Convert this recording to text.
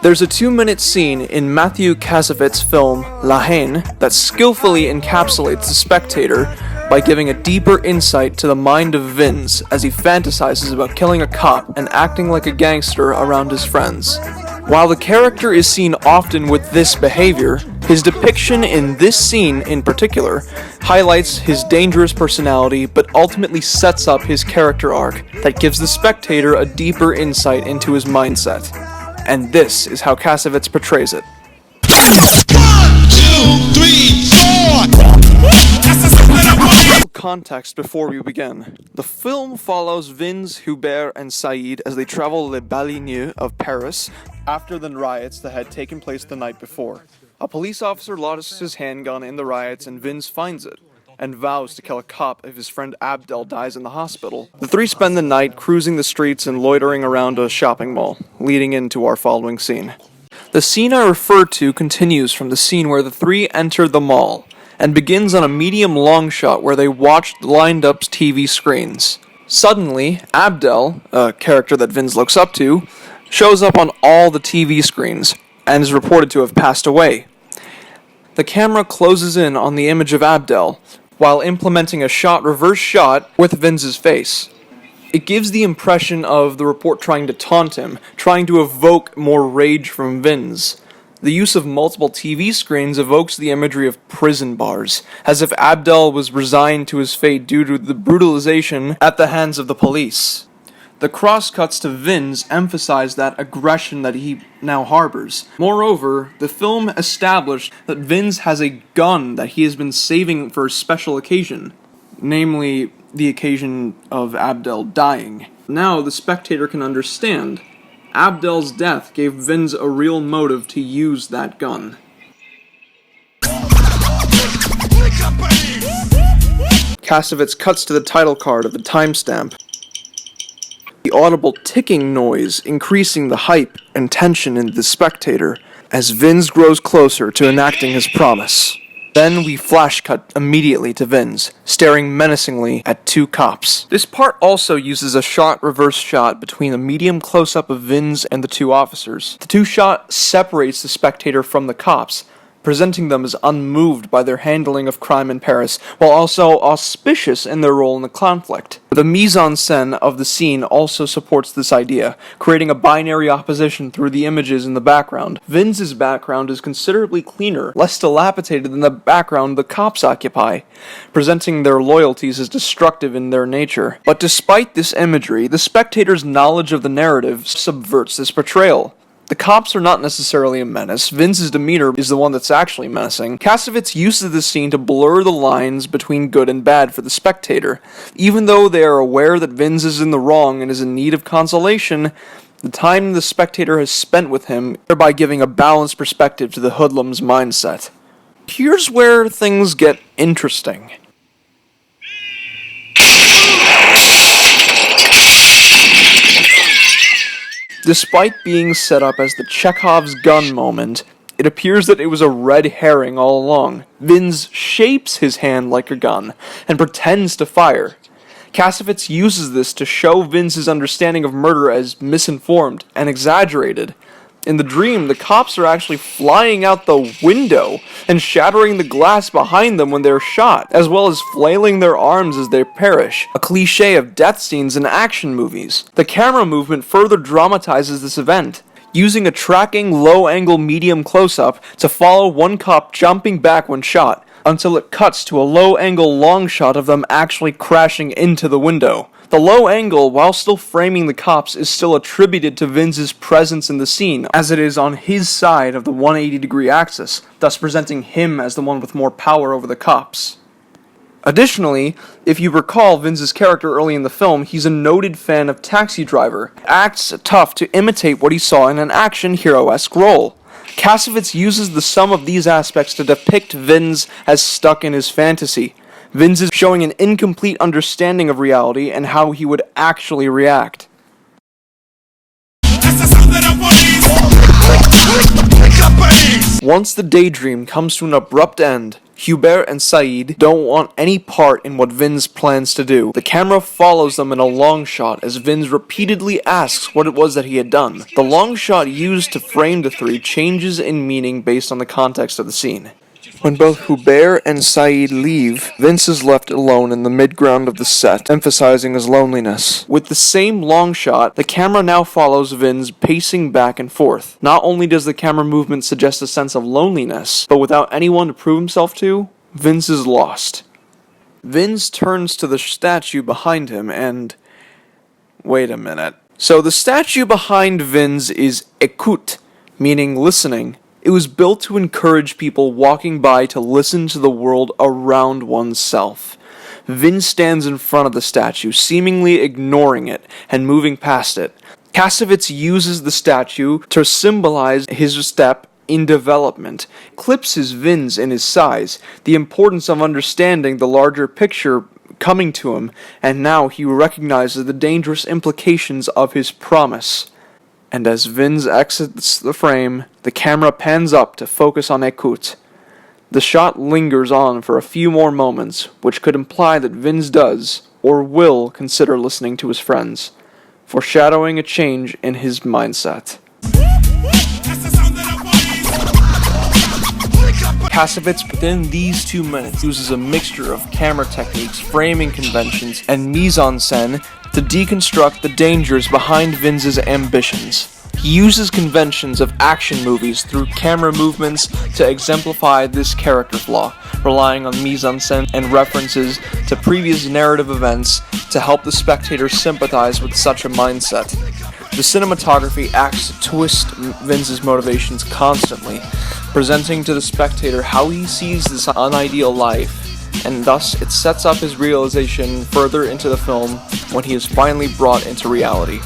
There's a 2-minute scene in Matthieu Kassovitz's film Haine that skillfully encapsulates the spectator by giving a deeper insight to the mind of Vince as he fantasizes about killing a cop and acting like a gangster around his friends. While the character is seen often with this behavior, his depiction in this scene in particular highlights his dangerous personality but ultimately sets up his character arc that gives the spectator a deeper insight into his mindset. And this is how Kassovitz portrays it. 1, 2, 3, 4. Context before we begin. The film follows Vince, Hubert, and Saïd as they travel Les Baligneux of Paris after the riots that had taken place the night before. A police officer lost his handgun in the riots and Vince finds it, and vows to kill a cop if his friend Abdel dies in the hospital. The three spend the night cruising the streets and loitering around a shopping mall, leading into our following scene. The scene I referred to continues from the scene where the three enter the mall, and begins on a medium long shot where they watch lined up TV screens. Suddenly, Abdel, a character that Vince looks up to, shows up on all the TV screens, and is reported to have passed away. The camera closes in on the image of Abdel, while implementing a reverse shot with Vince's face. It gives the impression of the report trying to taunt him, trying to evoke more rage from Vince. The use of multiple TV screens evokes the imagery of prison bars, as if Abdel was resigned to his fate due to the brutalization at the hands of the police. The crosscuts to Vince emphasize that aggression that he now harbors. Moreover, the film established that Vince has a gun that he has been saving for a special occasion, namely the occasion of Abdel dying. Now the spectator can understand. Abdel's death gave Vince a real motive to use that gun. Kassovitz cuts to the title card of the timestamp. The audible ticking noise increasing the hype and tension in the spectator as Vince grows closer to enacting his promise. Then we flash cut immediately to Vince, staring menacingly at two cops. This part also uses a reverse shot between a medium close-up of Vince and the two officers. The two-shot separates the spectator from the cops, presenting them as unmoved by their handling of crime in Paris, while also auspicious in their role in the conflict. The mise-en-scène of the scene also supports this idea, creating a binary opposition through the images in the background. Vince's background is considerably cleaner, less dilapidated than the background the cops occupy, presenting their loyalties as destructive in their nature. But despite this imagery, the spectator's knowledge of the narrative subverts this portrayal. The cops are not necessarily a menace. Vince's demeanor is the one that's actually menacing. Kassovitz uses this scene to blur the lines between good and bad for the spectator. Even though they are aware that Vince is in the wrong and is in need of consolation, the time the spectator has spent with him, thereby giving a balanced perspective to the hoodlum's mindset. Here's where things get interesting. Despite being set up as the Chekhov's gun moment, it appears that it was a red herring all along. Vince shapes his hand like a gun, and pretends to fire. Kassovitz uses this to show Vince's understanding of murder as misinformed and exaggerated. In the dream, the cops are actually flying out the window and shattering the glass behind them when they're shot, as well as flailing their arms as they perish, a cliché of death scenes in action movies. The camera movement further dramatizes this event, using a tracking low-angle medium close-up to follow one cop jumping back when shot, until it cuts to a low-angle long shot of them actually crashing into the window. The low angle, while still framing the cops, is still attributed to Vince's presence in the scene, as it is on his side of the 180-degree axis, thus presenting him as the one with more power over the cops. Additionally, if you recall Vince's character early in the film, he's a noted fan of Taxi Driver, acts tough to imitate what he saw in an action hero-esque role. Kassovitz uses the sum of these aspects to depict Vince as stuck in his fantasy. Vince is showing an incomplete understanding of reality and how he would actually react. Once the daydream comes to an abrupt end, Hubert and Said don't want any part in what Vince plans to do. The camera follows them in a long shot as Vince repeatedly asks what it was that he had done. The long shot used to frame the three changes in meaning based on the context of the scene. When both Hubert and Said leave, Vince is left alone in the midground of the set, emphasizing his loneliness. With the same long shot, the camera now follows Vince pacing back and forth. Not only does the camera movement suggest a sense of loneliness, but without anyone to prove himself to, Vince is lost. Vince turns to the statue behind him and... wait a minute. So the statue behind Vince is écoute, meaning listening. It was built to encourage people walking by to listen to the world around oneself. Vince stands in front of the statue, seemingly ignoring it and moving past it. Kassovitz uses the statue to symbolize his step in development, eclipses Vince in his size, the importance of understanding the larger picture coming to him, and now he recognizes the dangerous implications of his promise. And as Vince exits the frame, the camera pans up to focus on écoute. The shot lingers on for a few more moments, which could imply that Vince does, or will, consider listening to his friends, foreshadowing a change in his mindset. Kassovitz, within these 2 minutes, uses a mixture of camera techniques, framing conventions, and mise-en-scène to deconstruct the dangers behind Vince's ambitions. He uses conventions of action movies through camera movements to exemplify this character flaw, relying on mise-en-scène and references to previous narrative events to help the spectator sympathize with such a mindset. The cinematography acts to twist Vince's motivations constantly, presenting to the spectator how he sees this unideal life, and thus it sets up his realization further into the film when he is finally brought into reality.